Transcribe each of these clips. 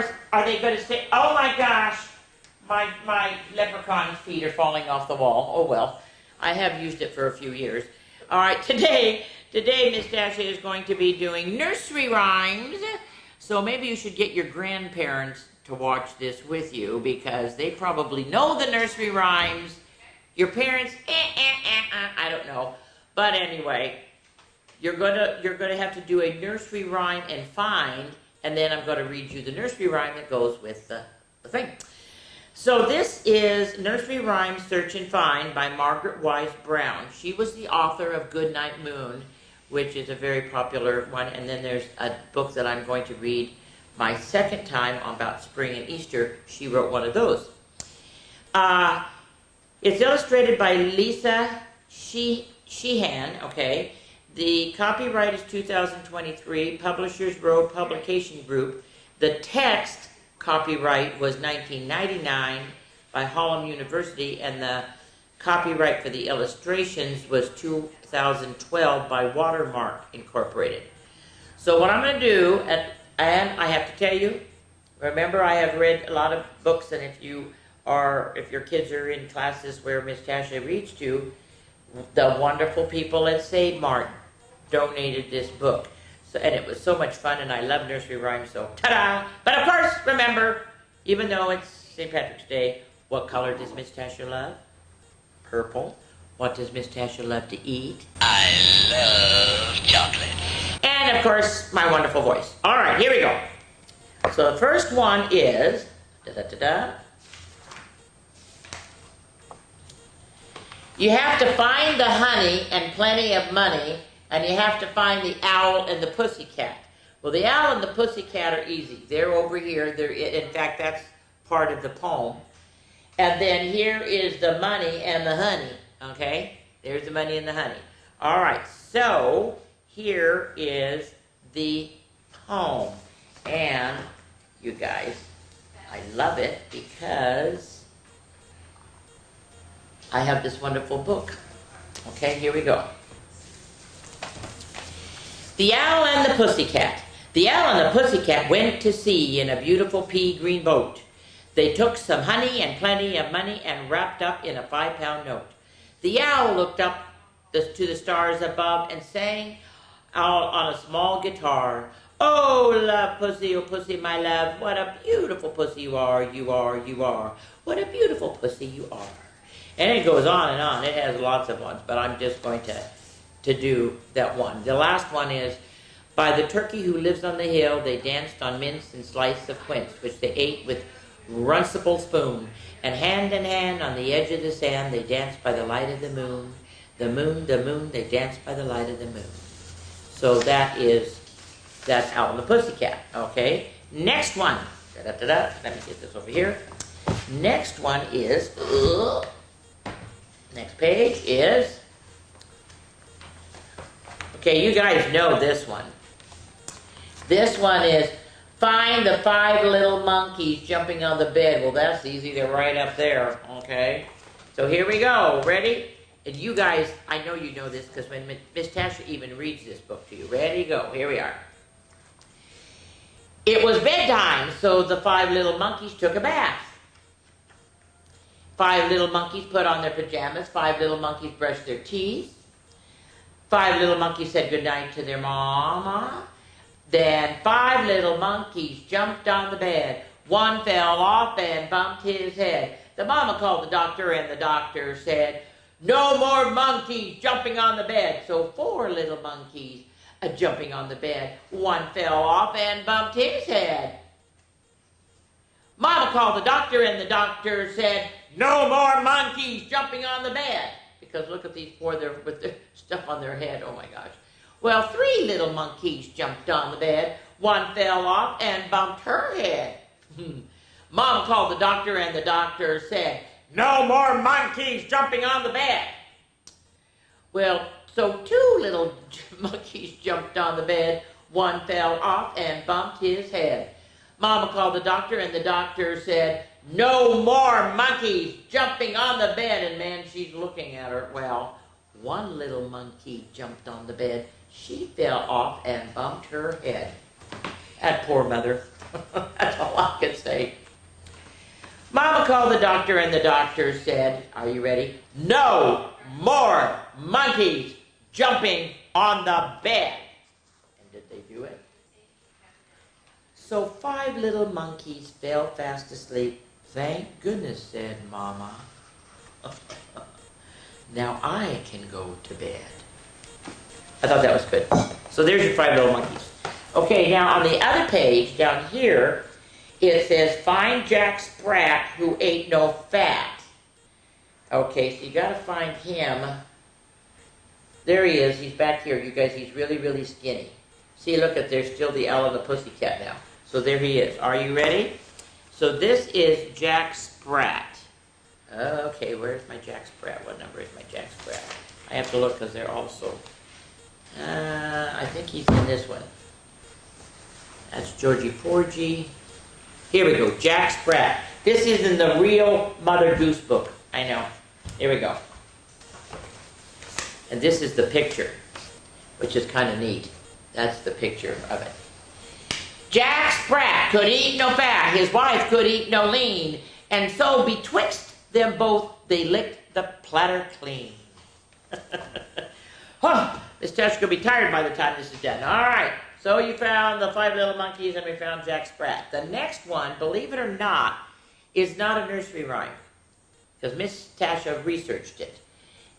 course, are they going to stay? Oh my gosh, my leprechaun's feet are falling off the wall. Oh well, I have used it for a few years. All right, today Miss Tasha is going to be doing nursery rhymes. So maybe you should get your grandparents to watch this with you because they probably know the nursery rhymes. Your parents, I don't know. But anyway, you're gonna have to do a nursery rhyme and find, and then I'm gonna read you the nursery rhyme that goes with the thing. So this is Nursery Rhyme Search and Find by Margaret Wise Brown. She was the author of Goodnight Moon, which is a very popular one. And then there's a book that I'm going to read my second time about spring and Easter. She wrote one of those. It's illustrated by Lisa Sheehan, okay. The copyright is 2023, Publishers Row Publication Group. The text copyright was 1999 by Hallam University, and the copyright for the illustrations was 2012 by Watermark Incorporated. So what I'm going to do, and I have to tell you, remember I have read a lot of books, and if your kids are in classes where Miss Tasha reads to, the wonderful people at Save Mart donated this book. So, and it was so much fun, and I love nursery rhymes, so ta-da! But of course, remember, even though it's St. Patrick's Day, what color does Miss Tasha love? Purple. What does Miss Tasha love to eat? I love chocolate. And of course, my wonderful voice. All right, here we go. So the first one is, da-da-da-da. You have to find the honey and plenty of money, and you have to find the owl and the pussycat. Well, the owl and the pussycat are easy. They're over here. In fact, that's part of the poem. And then here is the money and the honey, okay? There's the money and the honey. All right, so here is the poem. And you guys, I love it because I have this wonderful book. Okay, here we go. The Owl and the Pussycat. The owl and the pussycat went to sea in a beautiful pea-green boat. They took some honey and plenty of money and wrapped up in a 5-pound note. The owl looked up to the stars above and sang out on a small guitar, "Oh, love, pussy, oh, pussy, my love, what a beautiful pussy you are, you are, you are. What a beautiful pussy you are." And it goes on and on. It has lots of ones, but I'm just going to do that one. The last one is, by the turkey who lives on the hill, they danced on mince and slice of quince, which they ate with runcible spoon. And hand on the edge of the sand, they danced by the light of the moon. The moon, they danced by the light of the moon. So that's Owl and the Pussycat, okay? Next one. Da-da-da-da. Let me get this over here. Next one is, next page is, okay, you guys know this one. This one is, find the 5 little monkeys jumping on the bed. Well, that's easy. They're right up there, okay? So here we go. Ready? And you guys, I know you know this because when Miss Tasha even reads this book to you. Ready? Go. Here we are. It was bedtime, so the 5 little monkeys took a bath. 5 little monkeys put on their pajamas. 5 little monkeys brushed their teeth. 5 little monkeys said goodnight to their mama. Then 5 little monkeys jumped on the bed. One fell off and bumped his head. The mama called the doctor, and the doctor said, "No more monkeys jumping on the bed." So 4 little monkeys jumping on the bed. One fell off and bumped his head. Mama called the doctor, and the doctor said, "No more monkeys jumping on the bed." Because look at these 4 there with their stuff on their head. Oh my gosh. Well, 3 little monkeys jumped on the bed. One fell off and bumped her head. Mom called the doctor, and the doctor said, "No more monkeys jumping on the bed." Well, so 2 little monkeys jumped on the bed. One fell off and bumped his head. Mama called the doctor, and the doctor said, "No more monkeys jumping on the bed." And man, she's looking at her. Well, 1 little monkey jumped on the bed. She fell off and bumped her head. That poor mother. That's all I can say. Mama called the doctor, and the doctor said, are you ready? No more monkeys jumping on the bed. And did they do it? So 5 little monkeys fell fast asleep. Thank goodness, said Mama. Now I can go to bed. I thought that was good. So there's your 5 little monkeys. Okay, now on the other page down here, it says, find Jack Sprat who ate no fat. Okay, so you got to find him. There he is. He's back here. You guys, he's really, really skinny. See, look at, there's still the owl and the pussycat now. So there he is. Are you ready? So this is Jack Sprat. Okay, where's my Jack Sprat? What number is my Jack Sprat? I have to look because they're also... I think he's in this one. That's Georgie Porgy. Here we go, Jack Sprat. This is in the real Mother Goose book. I know. Here we go. And this is the picture, which is kind of neat. That's the picture of it. Jack Sprat could eat no fat, his wife could eat no lean, and so betwixt them both they licked the platter clean. Huh, Miss Tasha could be tired by the time this is done. All right, so you found the 5 little monkeys and we found Jack Sprat. The next one, believe it or not, is not a nursery rhyme, because Miss Tasha researched it.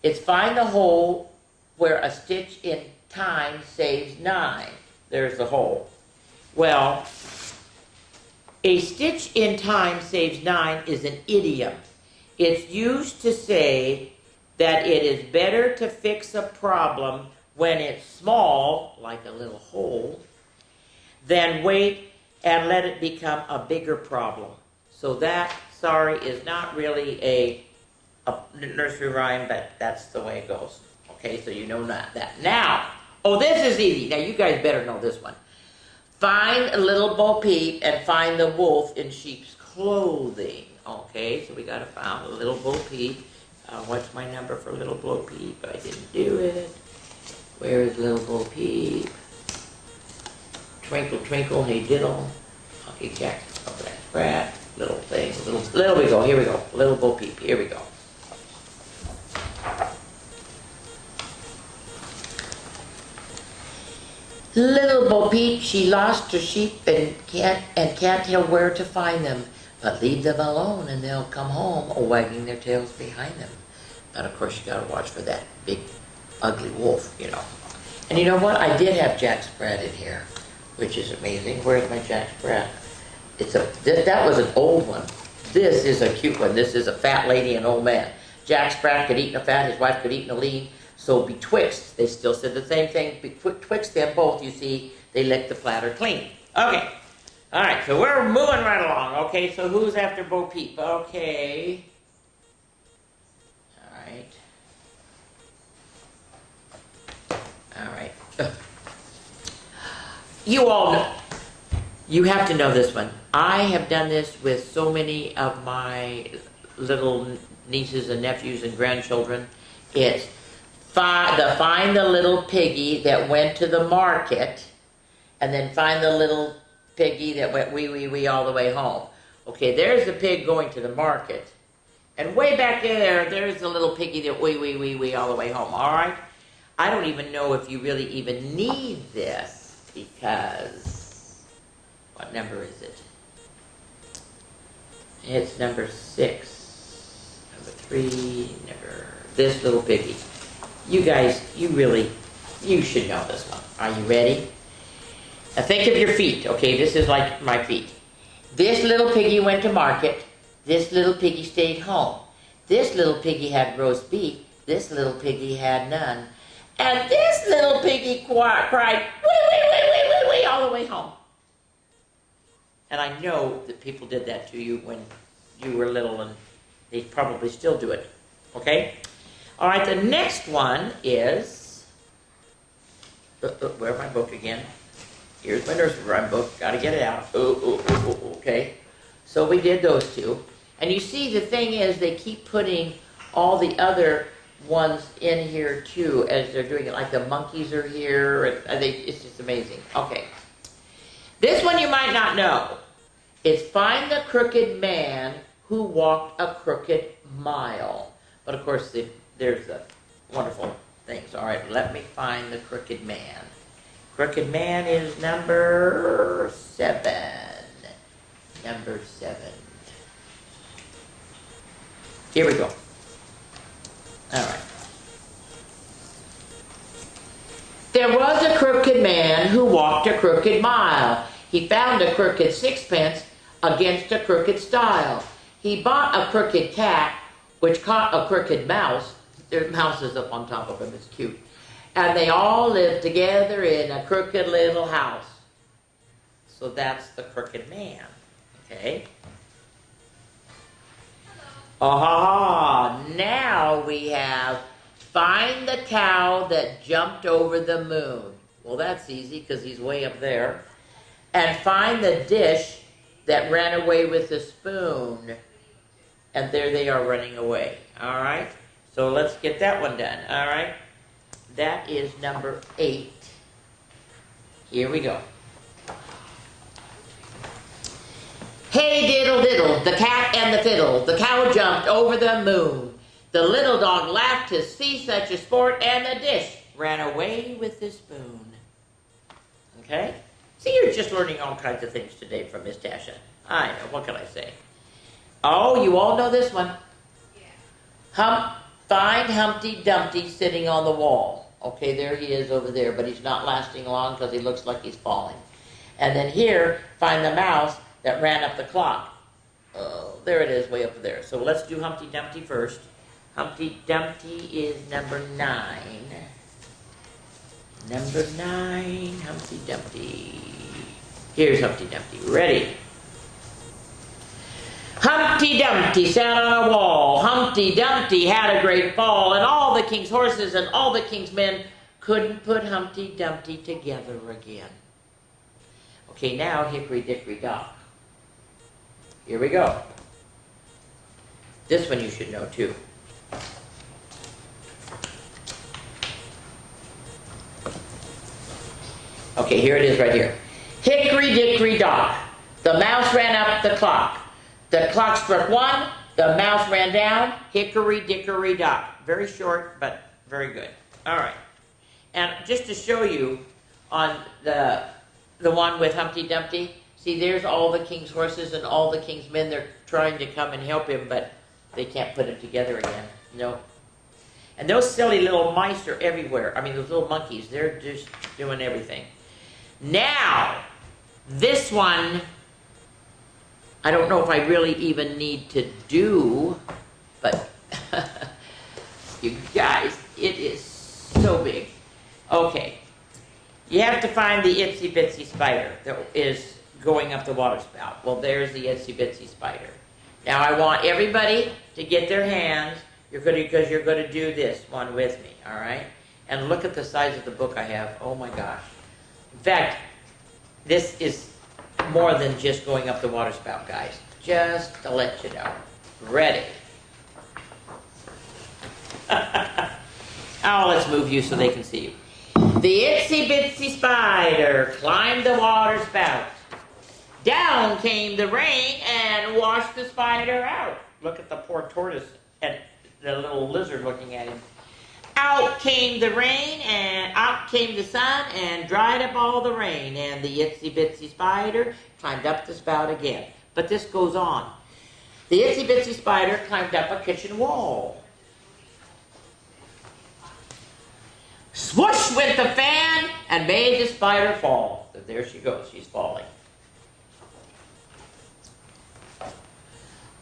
It's find the hole where a stitch in time saves 9. There's the hole. Well, a stitch in time saves 9 is an idiom. It's used to say that it is better to fix a problem when it's small, like a little hole, than wait and let it become a bigger problem. So that, sorry, is not really a nursery rhyme, but that's the way it goes. Okay, so you know that. Now, oh, this is easy. Now, you guys better know this one. Find a little Bo Peep and find the wolf in sheep's clothing. Okay, so we got to find a little Bo Peep. What's my number for little Bo Peep? I didn't do it. Where is little Bo Peep? Twinkle, twinkle, hey diddle. Okay, Jack, okay, Sprat, little thing, little we go, here we go. Little Bo Peep, here we go. Little Bo Peep, she lost her sheep and can't tell where to find them. But leave them alone and they'll come home, wagging their tails behind them. But of course you gotta watch for that big, ugly wolf, you know. And you know what? I did have Jack Sprat in here, which is amazing. Where's my Jack Sprat? That was an old one. This is a cute one. This is a fat lady and old man. Jack Sprat could eat no fat, his wife could eat no lean. So betwixt, they still said the same thing. Betwixt them both, you see, they licked the platter clean. Okay. All right, so we're moving right along. Okay, so who's after Bo Peep? Okay. All right. All right. You all know. You have to know this one. I have done this with so many of my little nieces and nephews and grandchildren. It's find the little piggy that went to the market, and then find the little piggy that went wee all the way home. Okay, there's the pig going to the market. And way back there's the little piggy that wee all the way home. All right? I don't even know if you really even need this, because what number is it? It's number 6. Number 3, this little piggy. You guys, you should know this one. Are you ready? Now think of your feet, okay? This is like my feet. This little piggy went to market. This little piggy stayed home. This little piggy had roast beef. This little piggy had none. And this little piggy cried, wee, all the way home. And I know that people did that to you when you were little, and they probably still do it, okay? All right, the next one is, where's my book again? Here's my nursery rhyme book. Got to get it out. Okay. So we did those two. And you see, the thing is, they keep putting all the other ones in here, too, as they're doing it. Like the monkeys are here. And it's just amazing. Okay. This one you might not know. It's find the crooked man who walked a crooked mile. But of course, there's the wonderful things. All right, let me find the crooked man. Crooked man is number 7. Number 7. Here we go. All right. There was a crooked man who walked a crooked mile. He found a crooked sixpence against a crooked stile. He bought a crooked cat, which caught a crooked mouse. There's mouses up on top of him, it's cute. And they all lived together in a crooked little house. So that's the crooked man, okay? Now we have find the cow that jumped over the moon. Well, that's easy because he's way up there. And find the dish that ran away with the spoon. And there they are running away. All right? So let's get that one done. All right? That is number 8. Here we go. Hey diddle diddle, the cat and the fiddle. The cow jumped over the moon. The little dog laughed to see such a sport, and the dish ran away with the spoon. Okay? See, you're just learning all kinds of things today from Miss Tasha. I know, what can I say? Oh, you all know this one. Yeah. Find Humpty Dumpty sitting on the wall. Okay, there he is over there, but he's not lasting long because he looks like he's falling. And then here, find the mouse that ran up the clock. Oh, there it is, way up there. So let's do Humpty Dumpty first. Humpty Dumpty is number 9. Number 9, Humpty Dumpty. Here's Humpty Dumpty. Ready? Humpty Dumpty sat on a wall. Humpty Dumpty had a great fall, and all the king's horses and all the king's men couldn't put Humpty Dumpty together again. Okay, now Hickory Dickory Dock. Here we go. This one you should know too. Okay, here it is right here. Hickory Dickory Dock. The mouse ran up the clock. The clock struck 1. The mouse ran down. Hickory Dickory Dock. Very short, but very good. All right. And just to show you on the one with Humpty Dumpty, see, there's all the king's horses and all the king's men. They're trying to come and help him, but they can't put him together again. No. And those silly little mice are everywhere. I mean, those little monkeys, they're just doing everything. Now, this one, I don't know if I really even need to do, but you guys, it is so big. Okay, you have to find the itsy bitsy spider that is going up the water spout. Well, there's the itsy bitsy spider. Now I want everybody to get their hands, because you're going to do this one with me, all right? And look at the size of the book I have. Oh my gosh. In fact, this is more than just going up the water spout, guys. Just to let you know. Ready. Oh, let's move you so they can see you. The itsy bitsy spider climbed the water spout. Down came the rain and washed the spider out. Look at the poor tortoise and the little lizard looking at him. Out came the rain and out came the sun and dried up all the rain. And the itsy bitsy spider climbed up the spout again. But this goes on. The itsy bitsy spider climbed up a kitchen wall. Swoosh went the fan and made the spider fall. So there she goes, she's falling.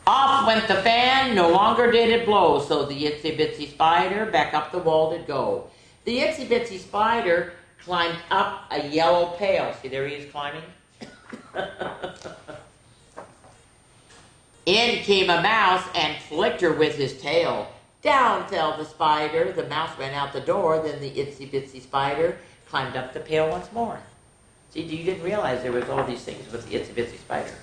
Off went the fan, no longer did it blow, so the itsy bitsy spider back up the wall did go. The itsy bitsy spider climbed up a yellow pail. See, there he is climbing. In came a mouse and flicked her with his tail. Down fell the spider. The mouse ran out the door. Then the itsy bitsy spider climbed up the pail once more. See, you didn't realize there was all these things with the itsy bitsy spider.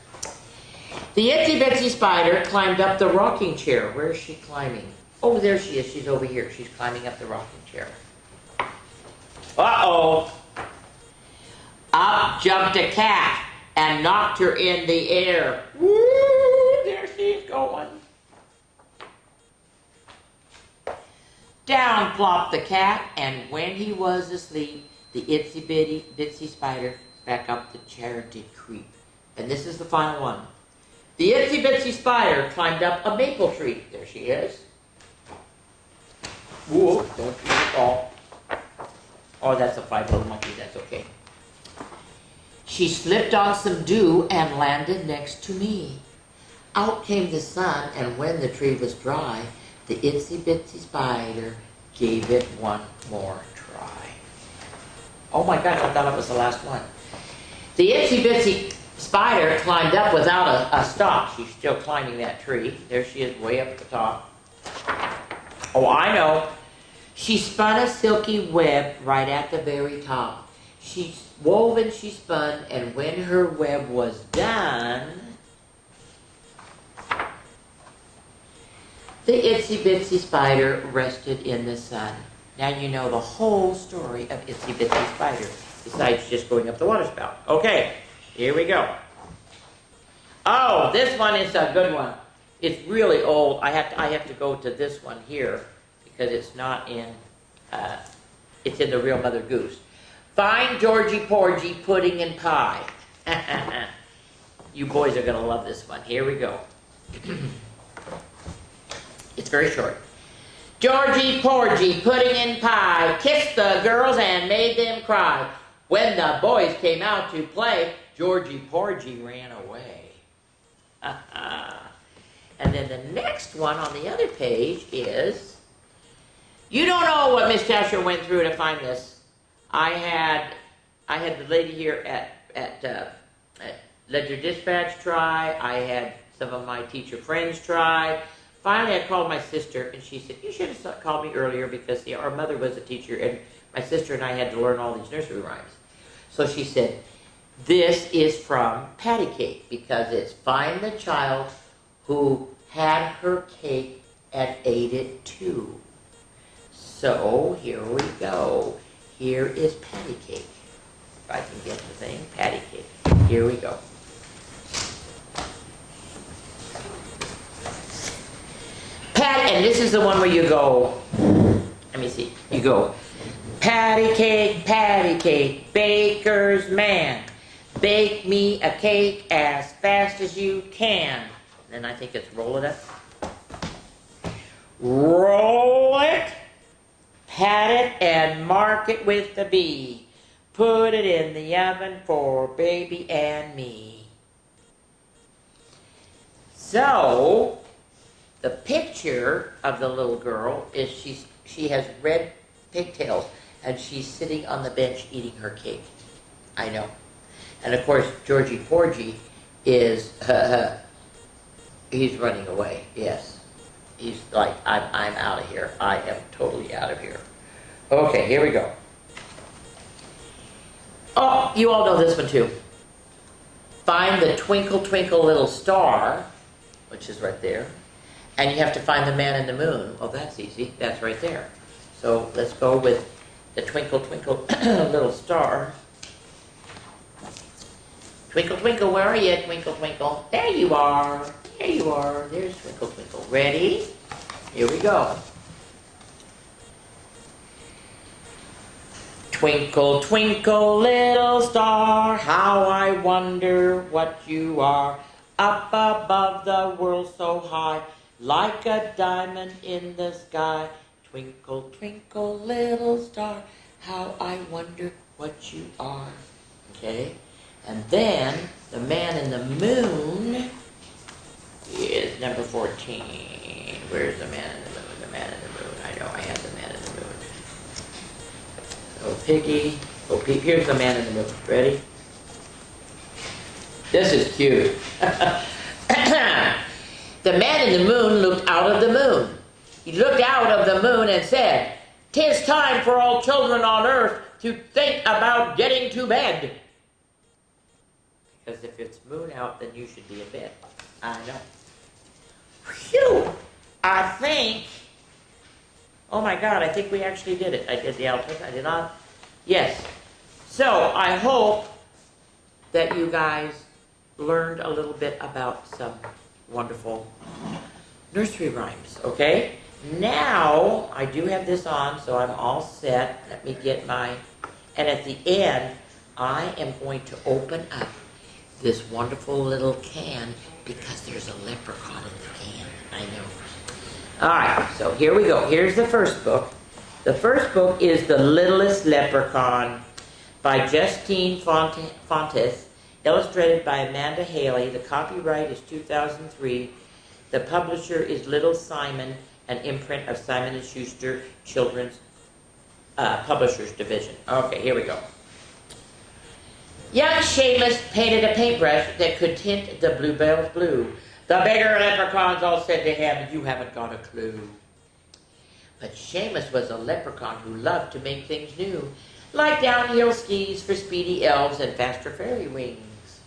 The itsy bitsy spider climbed up the rocking chair. Where is she climbing? Oh, there she is. She's over here. She's climbing up the rocking chair. Uh-oh. Up jumped a cat and knocked her in the air. Woo! There she's going. Down plopped the cat, and when he was asleep, the itsy bitty bitsy spider back up the chair did creep. And this is the final one. The itsy bitsy spider climbed up a maple tree. There she is. Whoa, don't you fall. Oh, that's a five little monkey, that's okay. She slipped on some dew and landed next to me. Out came the sun, and when the tree was dry, the itsy bitsy spider gave it one more try. Oh my gosh, I thought it was the last one. The itsy bitsy spider climbed up without a stop. She's still climbing that tree. There she is, way up at the top. Oh, I know. She spun a silky web right at the very top. She wove and she spun, and when her web was done, the itsy bitsy spider rested in the sun. Now you know the whole story of itsy bitsy spider, besides just going up the water spout. Okay, here we go. Oh, this one is a good one. It's really old. I have to go to this one here because it's not in. It's in the Real Mother Goose. Find Georgie Porgy pudding and pie. You boys are gonna love this one. Here we go. It's very short. Georgie Porgy, pudding and pie, kissed the girls and made them cry. When the boys came out to play, Georgie Porgy ran away. And then the next one on the other page is, you don't know what Miss Tasha went through to find this. I had the lady here at Ledger Dispatch try. I had some of my teacher friends try. Finally, I called my sister, and she said, you should have called me earlier because our mother was a teacher, and my sister and I had to learn all these nursery rhymes. So she said, this is from Patty Cake, because it's find the child who had her cake and ate it too. So here we go. Here is Patty Cake. If I can get the thing, Patty Cake. Here we go. And this is the one where you go, let me see, you go, patty cake, baker's man, bake me a cake as fast as you can. And then I think it's roll it up. Roll it, pat it, and mark it with the B. Put it in the oven for baby and me. So, the picture of the little girl is she has red pigtails and she's sitting on the bench eating her cake. I know. And of course, Georgie Porgy is, he's running away, yes. He's like, I'm out of here. I am totally out of here. Okay, here we go. Oh, you all know this one too. Find the twinkle, twinkle little star, which is right there. And you have to find the man in the moon. Oh, that's easy. That's right there. So let's go with the twinkle, twinkle little star. Twinkle, twinkle, where are you? Twinkle, twinkle. There you are. There you are. There's twinkle, twinkle. Ready? Here we go. Twinkle, twinkle, little star, how I wonder what you are. Up above the world so high, like a diamond in the sky. Twinkle, twinkle, little star, how I wonder what you are. Okay? And then, the man in the moon is number 14. Where's the man in the moon? The man in the moon. I know I have the man in the moon. So, Piggy. Oh, here's the man in the moon. Ready? This is cute. The man in the moon looked out of the moon. He looked out of the moon and said, "'Tis time for all children on earth to think about getting to bed." Because if it's moon out, then you should be in bed. I know. Phew! I think, oh my God, I think we actually did it. I did the altos, I did not. Yes. So, I hope that you guys learned a little bit about some wonderful nursery rhymes, okay? Now, I do have this on, so I'm all set. Let me get my, and at the end, I am going to open up this wonderful little can because there's a leprechaun in the can, I know. All right, so here we go. Here's the first book. The first book is The Littlest Leprechaun by Justine Fontes, illustrated by Amanda Haley. The copyright is 2003. The publisher is Little Simon, an imprint of Simon & Schuster Children's Publishers Division. Okay, here we go. Young Seamus painted a paintbrush that could tint the bluebells blue. The bigger leprechauns all said to him, "You haven't got a clue." But Seamus was a leprechaun who loved to make things new, like downhill skis for speedy elves and faster fairy wings.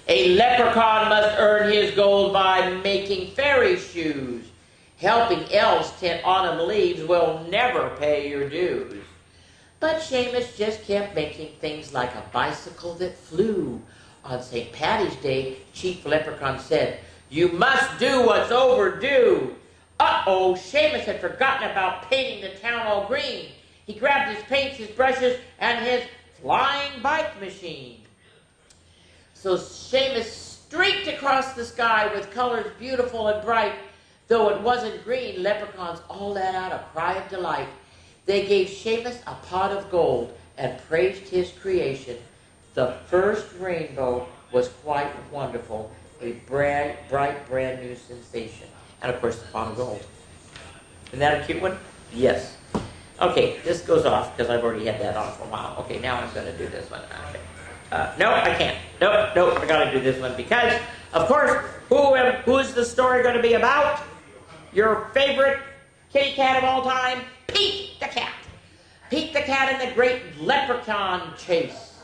A leprechaun must earn his gold by making fairy shoes. Helping elves tint autumn leaves will never pay your dues. But Seamus just kept making things like a bicycle that flew. On St. Patty's Day, Chief Leprechaun said, "You must do what's overdue." Uh-oh, Seamus had forgotten about painting the town all green. He grabbed his paints, his brushes, and his flying bike machine. So Seamus streaked across the sky with colors beautiful and bright. Though it wasn't green, leprechauns all let out a cry of delight. They gave Seamus a pot of gold and praised his creation. The first rainbow was quite wonderful, a bright, brand new sensation. And of course, the pot of gold. Isn't that a cute one? Yes. Okay, this goes off because I've already had that on for a while. Okay, now I'm going to do this one. Okay. No, I can't. Nope, I got to do this one because, of course, who's the story going to be about? Your favorite kitty cat of all time, Pete the cat. Pete the cat and the great leprechaun chase.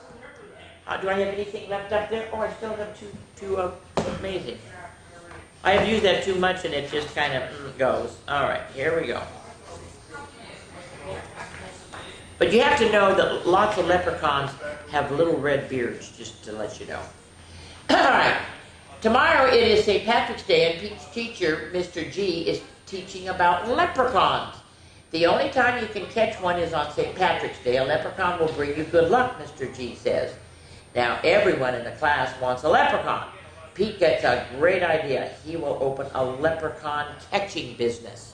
Do I have anything left up there? Oh, I still have two amazing. I have used that too much and it just kind of goes. All right, here we go. But you have to know that lots of leprechauns have little red beards, just to let you know. All right. Tomorrow it is St. Patrick's Day, and Pete's teacher, Mr. G, is teaching about leprechauns. The only time you can catch one is on St. Patrick's Day. A leprechaun will bring you good luck, Mr. G says. Now, everyone in the class wants a leprechaun. Pete gets a great idea. He will open a leprechaun catching business.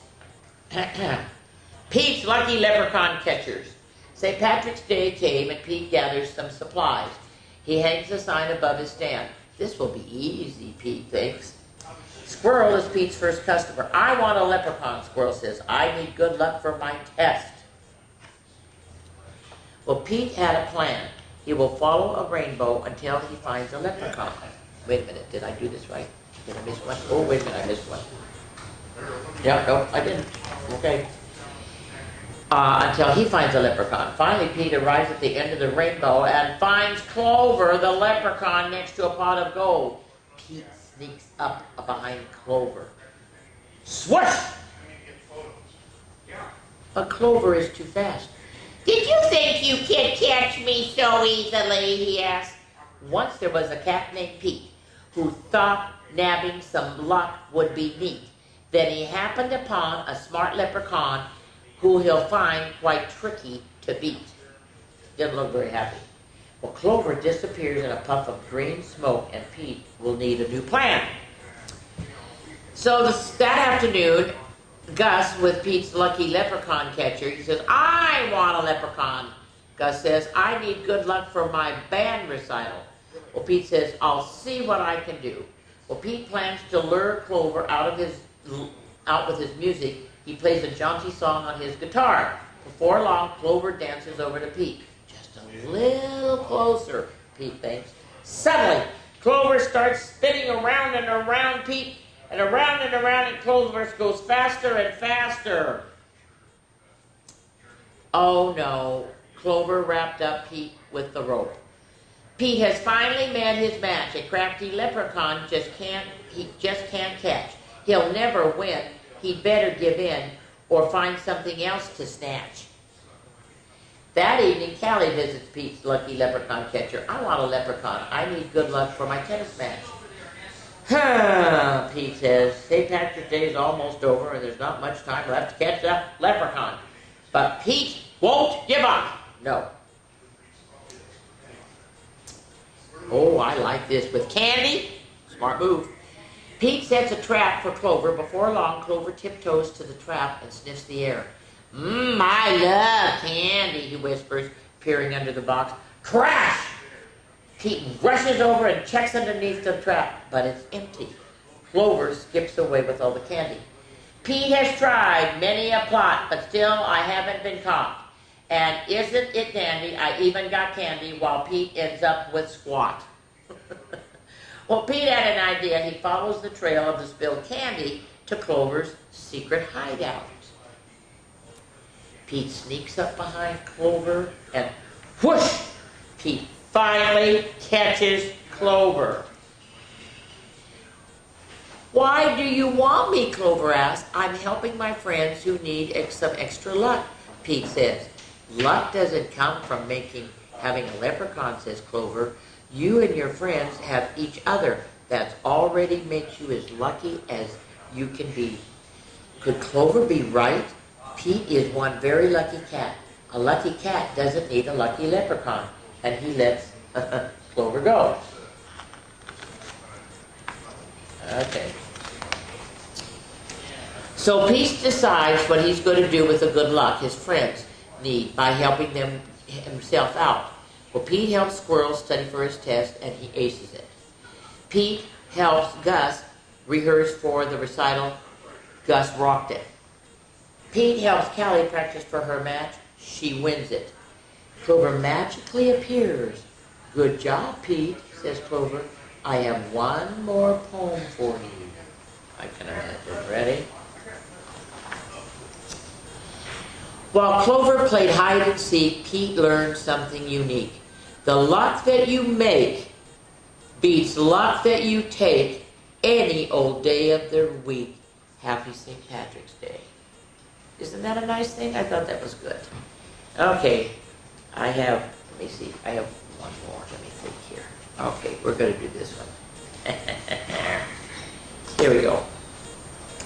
Pete's Lucky Leprechaun Catchers. St. Patrick's Day came and Pete gathers some supplies. He hangs a sign above his stand. This will be easy, Pete thinks. Squirrel is Pete's first customer. "I want a leprechaun," Squirrel says. "I need good luck for my test." Well, Pete had a plan. He will follow a rainbow until he finds a leprechaun. Wait a minute, did I do this right? Did I miss one? Oh, wait a minute, I missed one. Yeah, no, I didn't. Okay. Until he finds a leprechaun. Finally, Pete arrives at the end of the rainbow and finds Clover, the leprechaun, next to a pot of gold. Pete sneaks up behind Clover. Swoosh! But Clover is too fast. "Did you think you could catch me so easily?" he asked. Once there was a cat named Pete who thought nabbing some luck would be neat. Then he happened upon a smart leprechaun who he'll find quite tricky to beat. Didn't look very happy. Well, Clover disappears in a puff of green smoke, and Pete will need a new plan. So that afternoon, Gus, with Pete's Lucky Leprechaun Catcher, he says, "I want a leprechaun." Gus says, "I need good luck for my band recital." Well, Pete says, "I'll see what I can do." Well, Pete plans to lure Clover out with his music. He plays a jaunty song on his guitar. Before long, Clover dances over to Pete. Just a little closer, Pete thinks. Suddenly, Clover starts spinning around and around Pete, and around, and Clover goes faster and faster. Oh no, Clover wrapped up Pete with the rope. Pete has finally met his match. A crafty leprechaun he just can't catch. He'll never win. He'd better give in or find something else to snatch. That evening, Callie visits Pete's lucky leprechaun catcher. I want a leprechaun. I need good luck for my tennis match. Pete says, St. Patrick's Day is almost over and there's not much time left to catch that leprechaun. But Pete won't give up. No. Oh, I like this. With candy, smart move. Pete sets a trap for Clover. Before long, Clover tiptoes to the trap and sniffs the air. I love candy, he whispers, peering under the box. Crash! Pete rushes over and checks underneath the trap, but it's empty. Clover skips away with all the candy. Pete has tried many a plot, but still I haven't been caught. And isn't it dandy, I even got candy while Pete ends up with squat. Well, Pete had an idea. He follows the trail of the spilled candy to Clover's secret hideout. Pete sneaks up behind Clover and whoosh! Pete finally catches Clover. Why do you want me? Clover asks. I'm helping my friends who need some extra luck, Pete says. Luck doesn't come from having a leprechaun, says Clover. You and your friends have each other. That already makes you as lucky as you can be. Could Clover be right? Pete is one very lucky cat. A lucky cat doesn't need a lucky leprechaun. And he lets Clover go. Okay. So Pete decides what he's going to do with the good luck his friends need by helping them himself out. Well, Pete helps Squirrel study for his test, and he aces it. Pete helps Gus rehearse for the recital. Gus rocked it. Pete helps Callie practice for her match. She wins it. Clover magically appears. Good job, Pete, says Clover. I have one more poem for you. I can imagine. Ready? While Clover played hide and seek, Pete learned something unique. The luck that you make beats luck that you take any old day of the week. Happy St. Patrick's Day. Isn't that a nice thing? I thought that was good. Okay, let me see, I have one more. Let me think here. Okay, we're going to do this one. Here we go.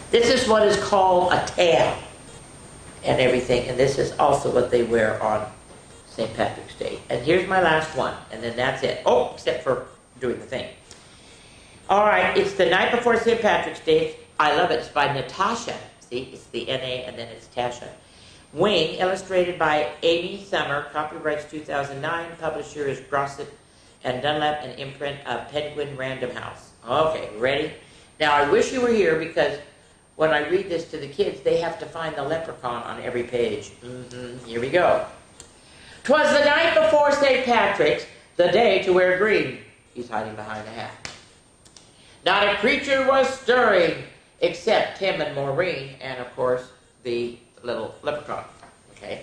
This is what is called a tail and everything, and this is also what they wear on St. Patrick's Day. And here's my last one, and then that's it. Oh, except for doing the thing. All right, it's the night before St. Patrick's Day. I love it. It's by Tasha. See, it's the N-A and then it's Tasha. Wing, illustrated by Amy Summer, copyrights 2009, publisher is Grosset and Dunlap, and imprint of Penguin Random House. Okay, ready? Now, I wish you were here because when I read this to the kids, they have to find the leprechaun on every page. Here we go. 'Twas the night before St. Patrick's, the day to wear green. He's hiding behind a hat. Not a creature was stirring except Tim and Maureen, and of course, the little leprechaun. Okay?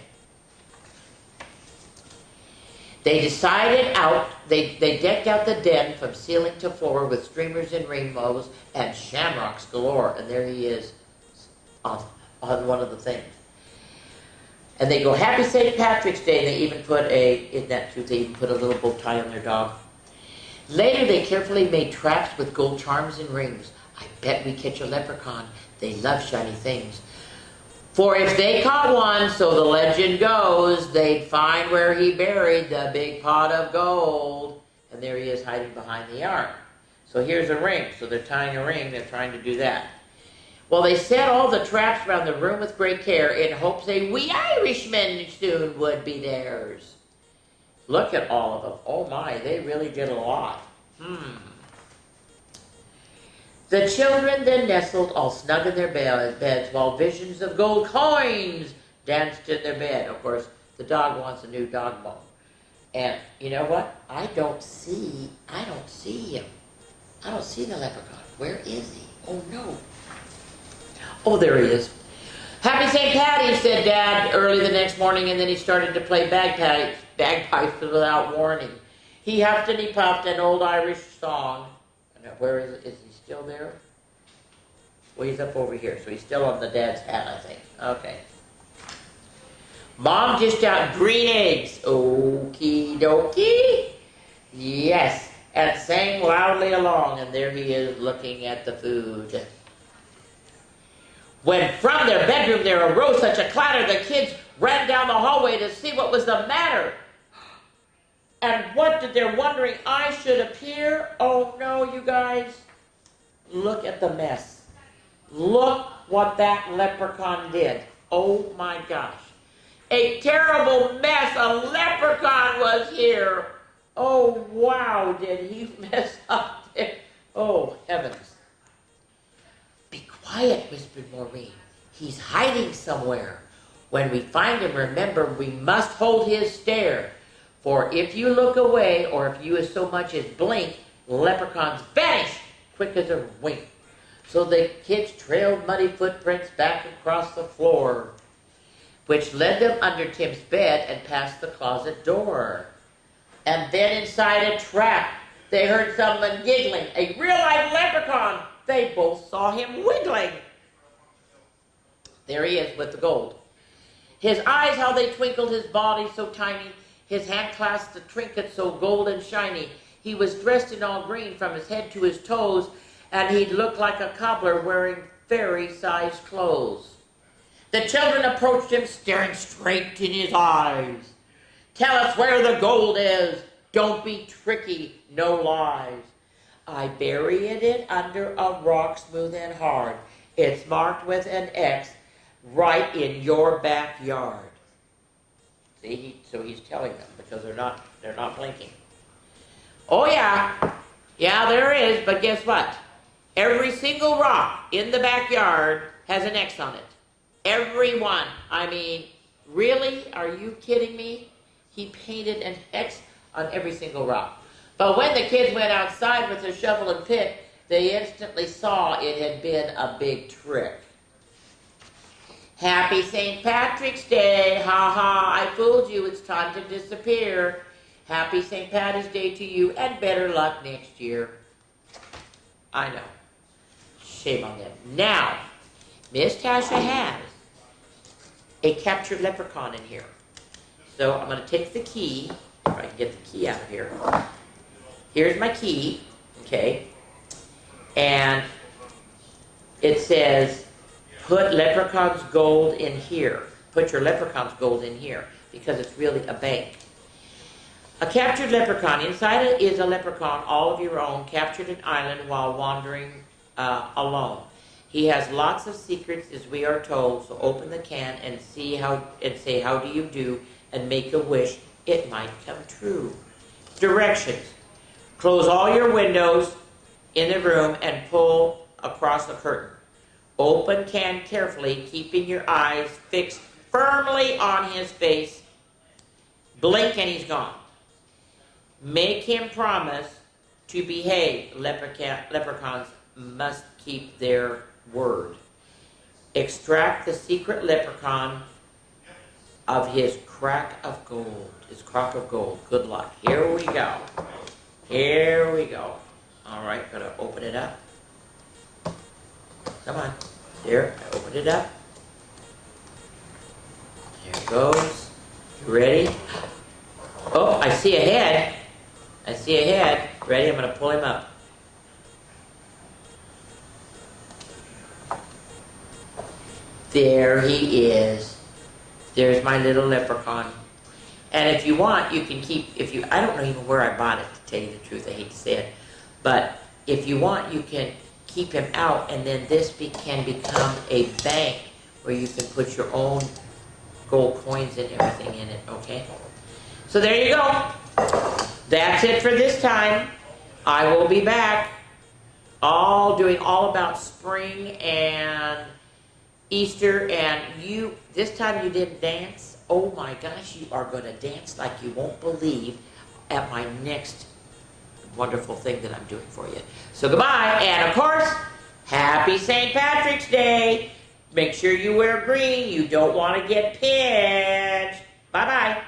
They they decked out the den from ceiling to floor with streamers and rainbows and shamrocks galore. And there he is on one of the things. And they go, Happy St. Patrick's Day. They even put isn't that true? They even put a little bow tie on their dog. Later, they carefully made traps with gold charms and rings. I bet we catch a leprechaun. They love shiny things. For if they caught one, so the legend goes, they'd find where he buried the big pot of gold. And there he is hiding behind the yarn. So here's a ring. So they're tying a ring. They're trying to do that. Well, they set all the traps around the room with great care in hopes a wee Irishman soon would be theirs. Look at all of them. Oh my, they really did a lot. The children then nestled all snug in their beds while visions of gold coins danced in their bed. Of course, the dog wants a new dog bone. And you know what? I don't see him. I don't see the leprechaun. Where is he? Oh no. Oh, there he is. Happy St. Patty, said Dad early the next morning, and then he started to play bagpipes without warning. He huffed and he puffed an old Irish song. Where is it? Is he still there? Well, he's up over here, so he's still on the dad's hat, I think. Okay. Mom dished out green eggs. Okie dokie. Yes. And sang loudly along, and there he is looking at the food. When from their bedroom there arose such a clatter, the kids ran down the hallway to see what was the matter. And what did their wondering eyes should appear? Oh no, you guys. Look at the mess. Look what that leprechaun did. Oh my gosh. A terrible mess. A leprechaun was here. Oh wow, did he mess up there? Oh heavens. Be quiet, whispered Maureen. He's hiding somewhere. When we find him, remember, we must hold his stare. For if you look away, or if you as so much as blink, leprechauns vanish quick as a wink. So the kids trailed muddy footprints back across the floor, which led them under Tim's bed and past the closet door. And then inside a trap, they heard someone giggling. A real-life leprechaun. They both saw him wiggling. There he is with the gold. His eyes, how they twinkled, his body so tiny. His hand clasped a trinket so gold and shiny. He was dressed in all green from his head to his toes, and he looked like a cobbler wearing fairy-sized clothes. The children approached him, staring straight in his eyes. Tell us where the gold is. Don't be tricky, no lies. I buried it under a rock smooth and hard. It's marked with an X right in your backyard. See, so he's telling them because they're not blinking. Oh yeah, there is, but guess what? Every single rock in the backyard has an X on it. Every one. I mean, really? Are you kidding me? He painted an X on every single rock. But when the kids went outside with their shovel and pick, they instantly saw it had been a big trick. Happy St. Patrick's Day, ha ha, I fooled you, it's time to disappear. Happy St. Patty's Day to you, and better luck next year. I know, shame on them. Now, Miss Tasha has a captured leprechaun in here. So I'm going to take the key, if I can get the key out of here. Here's my key, okay, and it says, put leprechaun's gold in here. Put your leprechaun's gold in here, because it's really a bank. A captured leprechaun. Inside it is a leprechaun, all of your own, captured an island while wandering alone. He has lots of secrets, as we are told, so open the can and say, how do you do, and make a wish. It might come true. Directions. Close all your windows in the room and pull across the curtain. Open can carefully, keeping your eyes fixed firmly on his face. Blink and he's gone. Make him promise to behave. Leprechauns must keep their word. Extract the secret leprechaun of his crock of gold. His crock of gold. Good luck. Here we go. Here we go. All right, gotta open it up. Come on. There, I opened it up. There it goes. You ready? Oh, I see a head. I see a head. Ready? I'm gonna pull him up. There he is. There's my little leprechaun. And if you want, you can keep, I don't know even where I bought it, to tell you the truth, I hate to say it. But if you want, you can keep him out, and then this can become a bank where you can put your own gold coins and everything in it, okay? So there you go. That's it for this time. I will be back doing all about spring and Easter, and this time you didn't dance. Oh my gosh, you are going to dance like you won't believe at my next wonderful thing that I'm doing for you. So goodbye, and of course, happy St. Patrick's Day. Make sure you wear green. You don't want to get pinched. Bye-bye.